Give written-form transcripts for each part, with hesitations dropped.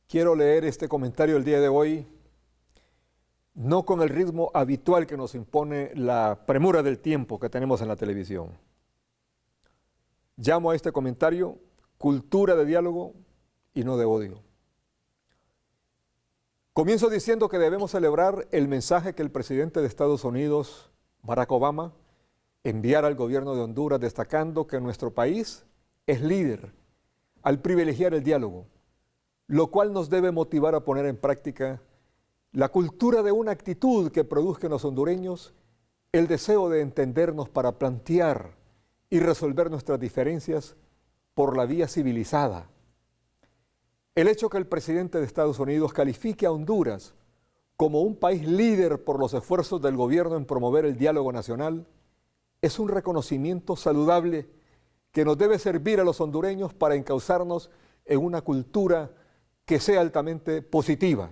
Quiero leer este comentario el día de hoy, no con el ritmo habitual que nos impone la premura del tiempo que tenemos en la televisión. Llamo a este comentario cultura de diálogo y no de odio. Comienzo diciendo que debemos celebrar el mensaje que el presidente de Estados Unidos, Barack Obama, enviara al gobierno de Honduras destacando que nuestro país es líder al privilegiar el diálogo, lo cual nos debe motivar a poner en práctica la cultura de una actitud que produzca en los hondureños el deseo de entendernos para plantear y resolver nuestras diferencias por la vía civilizada. El hecho que el presidente de Estados Unidos califique a Honduras como un país líder por los esfuerzos del gobierno en promover el diálogo nacional es un reconocimiento saludable que nos debe servir a los hondureños para encauzarnos en una cultura que sea altamente positiva.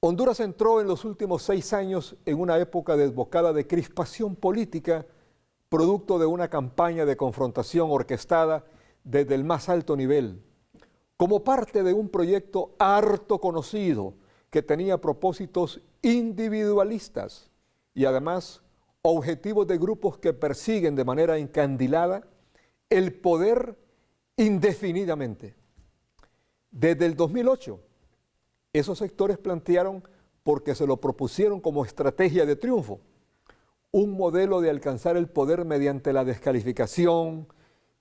Honduras entró en los últimos 6 años en una época desbocada de crispación política, producto de una campaña de confrontación orquestada desde el más alto nivel, como parte de un proyecto harto conocido que tenía propósitos individualistas y además objetivos de grupos que persiguen de manera encandilada el poder indefinidamente. Desde el 2008, esos sectores plantearon, porque se lo propusieron como estrategia de triunfo, un modelo de alcanzar el poder mediante la descalificación,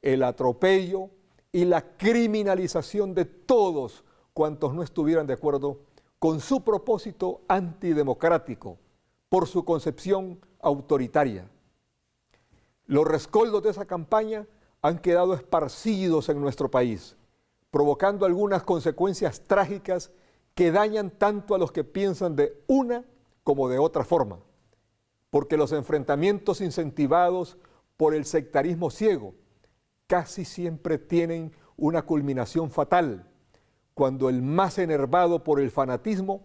el atropello y la criminalización de todos cuantos no estuvieran de acuerdo con su propósito antidemocrático por su concepción autoritaria. Los rescoldos de esa campaña han quedado esparcidos en nuestro país, provocando algunas consecuencias trágicas que dañan tanto a los que piensan de una como de otra forma, porque los enfrentamientos incentivados por el sectarismo ciego casi siempre tienen una culminación fatal, cuando el más enervado por el fanatismo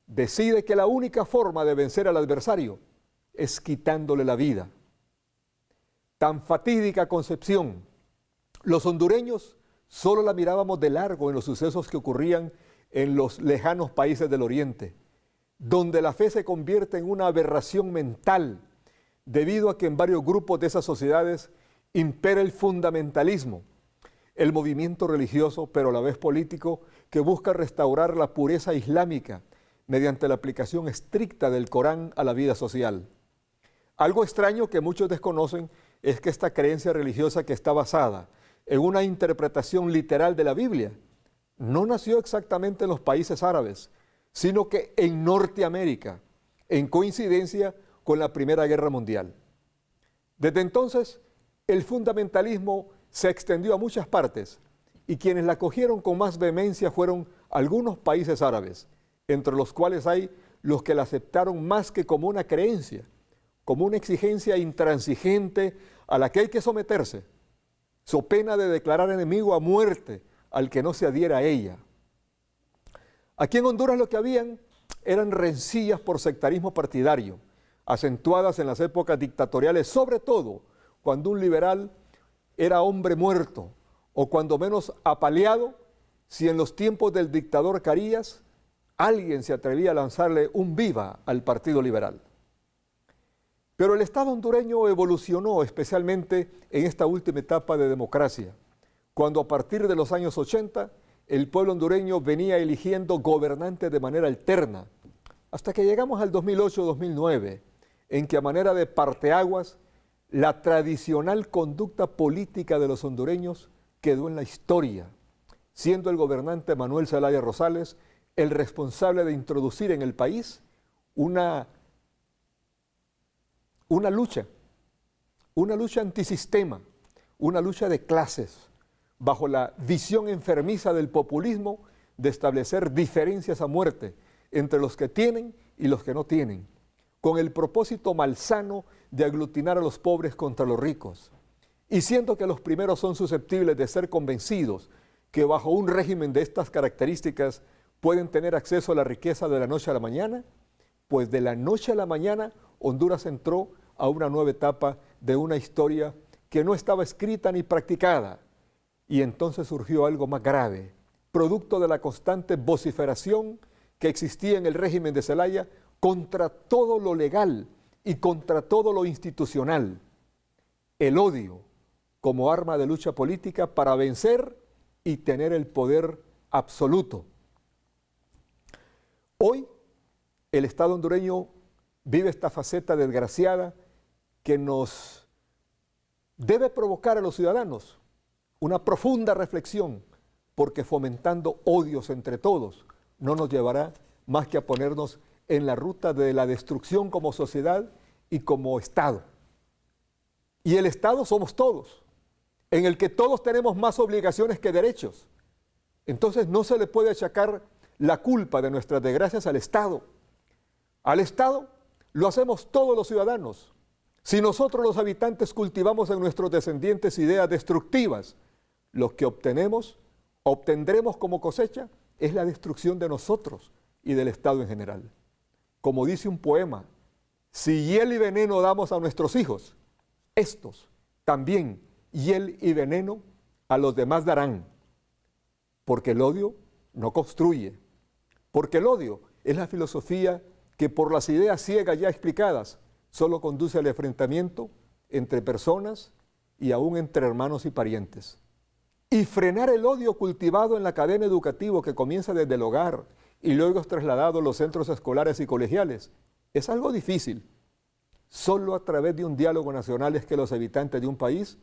decide que la única forma de vencer al adversario es quitándole la vida. Tan fatídica concepción, los hondureños solo la mirábamos de largo en los sucesos que ocurrían en los lejanos países del Oriente, donde la fe se convierte en una aberración mental, debido a que en varios grupos de esas sociedades impera el fundamentalismo, el movimiento religioso, pero a la vez político, que busca restaurar la pureza islámica mediante la aplicación estricta del Corán a la vida social. Algo extraño que muchos desconocen es que esta creencia religiosa, que está basada en una interpretación literal de la Biblia, no nació exactamente en los países árabes, sino que en Norteamérica, en coincidencia con la Primera Guerra Mundial. Desde entonces, el fundamentalismo se extendió a muchas partes y quienes la acogieron con más vehemencia fueron algunos países árabes, entre los cuales hay los que la aceptaron más que como una creencia, como una exigencia intransigente a la que hay que someterse, so pena de declarar enemigo a muerte al que no se adhiera a ella. Aquí en Honduras lo que habían eran rencillas por sectarismo partidario, acentuadas en las épocas dictatoriales, sobre todo cuando un liberal era hombre muerto, o cuando menos apaleado, si en los tiempos del dictador Carías alguien se atrevía a lanzarle un viva al Partido Liberal. Pero el Estado hondureño evolucionó especialmente en esta última etapa de democracia, cuando a partir de los años 80 el pueblo hondureño venía eligiendo gobernantes de manera alterna, hasta que llegamos al 2008-2009, en que a manera de parteaguas, la tradicional conducta política de los hondureños quedó en la historia, siendo el gobernante Manuel Zelaya Rosales el responsable de introducir en el país una lucha antisistema, una lucha de clases, bajo la visión enfermiza del populismo de establecer diferencias a muerte entre los que tienen y los que no tienen, con el propósito malsano de aglutinar a los pobres contra los ricos. Y siento que los primeros son susceptibles de ser convencidos que bajo un régimen de estas características pueden tener acceso a la riqueza de la noche a la mañana, pues de la noche a la mañana Honduras entró a una nueva etapa de una historia que no estaba escrita ni practicada. Y entonces surgió algo más grave, producto de la constante vociferación que existía en el régimen de Zelaya contra todo lo legal y contra todo lo institucional. El odio como arma de lucha política para vencer y tener el poder absoluto. Hoy, el Estado hondureño vive esta faceta desgraciada que nos debe provocar a los ciudadanos una profunda reflexión, porque fomentando odios entre todos no nos llevará más que a ponernos en la ruta de la destrucción como sociedad y como Estado. Y el Estado somos todos, en el que todos tenemos más obligaciones que derechos. Entonces no se le puede achacar la culpa de nuestras desgracias al Estado. Al Estado lo hacemos todos los ciudadanos. Si nosotros los habitantes cultivamos en nuestros descendientes ideas destructivas, lo que obtendremos como cosecha es la destrucción de nosotros y del Estado en general. Como dice un poema, si hiel y veneno damos a nuestros hijos, estos también hiel y veneno a los demás darán, porque el odio no construye, porque el odio es la filosofía que por las ideas ciegas ya explicadas solo conduce al enfrentamiento entre personas y aún entre hermanos y parientes. Y frenar el odio cultivado en la cadena educativa que comienza desde el hogar y luego es trasladado a los centros escolares y colegiales es algo difícil. Solo a través de un diálogo nacional es que los habitantes de un país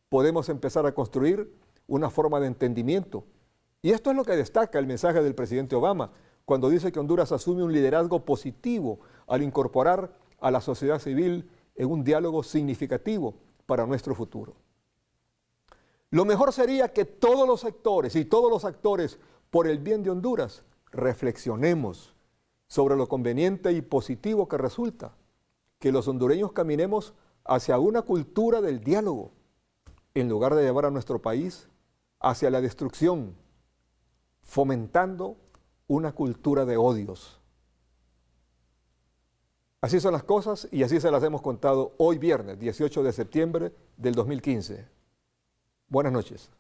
podemos empezar a construir una forma de entendimiento. Y esto es lo que destaca el mensaje del presidente Obama cuando dice que Honduras asume un liderazgo positivo al incorporar a la sociedad civil en un diálogo significativo para nuestro futuro. Lo mejor sería que todos los sectores y todos los actores por el bien de Honduras reflexionemos sobre lo conveniente y positivo que resulta que los hondureños caminemos hacia una cultura del diálogo, en lugar de llevar a nuestro país hacia la destrucción, fomentando una cultura de odios. Así son las cosas y así se las hemos contado hoy viernes, 18 de septiembre del 2015. Buenas noches.